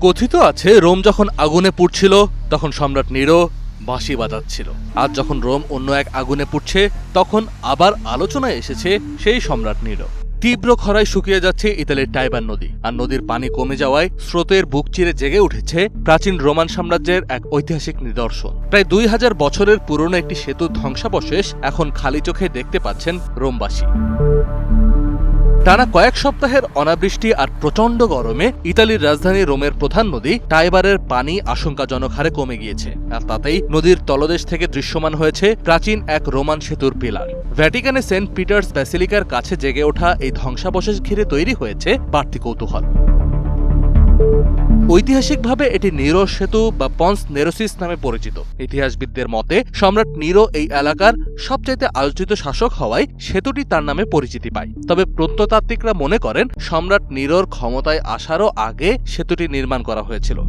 কথিত আছে রোম যখন আগুনে পুড়ছিল তখন সম্রাট নিরো বাঁশি বাজাচ্ছিল। আজ যখন রোম অন্য এক আগুনে পুড়ছে তখন আবার আলোচনায় এসেছে সেই সম্রাট নিরো। তীব্র খরায় শুকিয়ে যাচ্ছে ইতালির টাইবার নদী, আর নদীর পানি কমে যাওয়ায় স্রোতের বুক চিরে জেগে উঠেছে প্রাচীন রোমান সাম্রাজ্যের এক ঐতিহাসিক নিদর্শন। প্রায় 2000 বছরের পুরনো একটি সেতুর ধ্বংসাবশেষ এখন খালি চোখে দেখতে পাচ্ছেন রোমবাসী। টানা কয়েক সপ্তাহের অনাবৃষ্টি আর প্রচণ্ড গরমে ইতালির রাজধানী রোমের প্রধান নদী টাইবারের পানি আশঙ্কাজনক হারে কমে গিয়েছে, আর তাতেই নদীর তলদেশ থেকে দৃশ্যমান হয়েছে প্রাচীন এক রোমান সেতুর পিলার। ভ্যাটিকানে সেন্ট পিটার্স ব্যাসিলিকার কাছে জেগে ওঠা এই ধ্বংসাবশেষ ঘিরে তৈরি হয়েছে বাড়তি কৌতূহল। ঐতিহাসিকভাবে এটি নিরো সেতু বা পন্স নেরোসিস নামে পরিচিত। ইতিহাসবিদদের মতে সম্রাট নিরো এই এলাকার সবচাইতে আলোচিত শাসক হওয়ায় সেতুটি তার নামে পরিচিতি পায়। তবে প্রত্নতাত্ত্বিকরা মনে করেন সম্রাট নিরোর ক্ষমতায় আসারও আগে সেতুটি নির্মাণ করা হয়েছিল।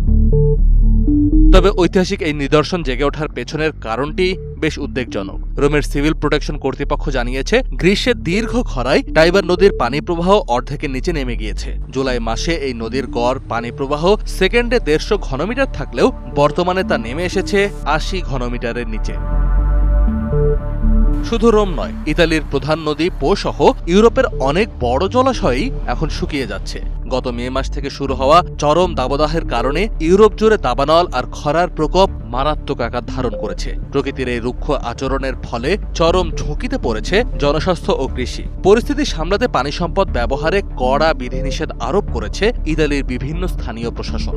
তবে ঐতিহাসিক এই নিদর্শন জেগে ওঠার পেছনের কারণটি বেশ উদ্বেগজনক। রোমের সিভিল প্রোটেকশন কর্তৃপক্ষ জানিয়েছে, গ্রীষ্মের দীর্ঘ খরায় টাইবার নদীর পানি প্রবাহ অর্ধেকের নিচে নেমে গিয়েছে। জুলাই মাসে এই নদীর গড় পানি প্রবাহ সেকেন্ডে 150 ঘনমিটার থাকলেও বর্তমানে তা নেমে এসেছে 80 ঘনমিটারের নিচে। শুধু রোম নয়, ইতালির প্রধান নদী পো সহ ইউরোপের অনেক বড় জলাশয়ই এখন শুকিয়ে যাচ্ছে। গত মে মাস থেকে শুরু হওয়া চরম দাবদাহের কারণে ইউরোপ জুড়ে দাবানল আর খরার প্রকোপ মারাত্মক আকার ধারণ করেছে। প্রকৃতির এই রুক্ষ আচরণের ফলে চরম ঝুঁকিতে পড়েছে জনস্বাস্থ্য ও কৃষি। পরিস্থিতি সামলাতে পানি সম্পদ ব্যবহারে কড়া বিধিনিষেধ আরোপ করেছে ইতালির বিভিন্ন স্থানীয় প্রশাসন।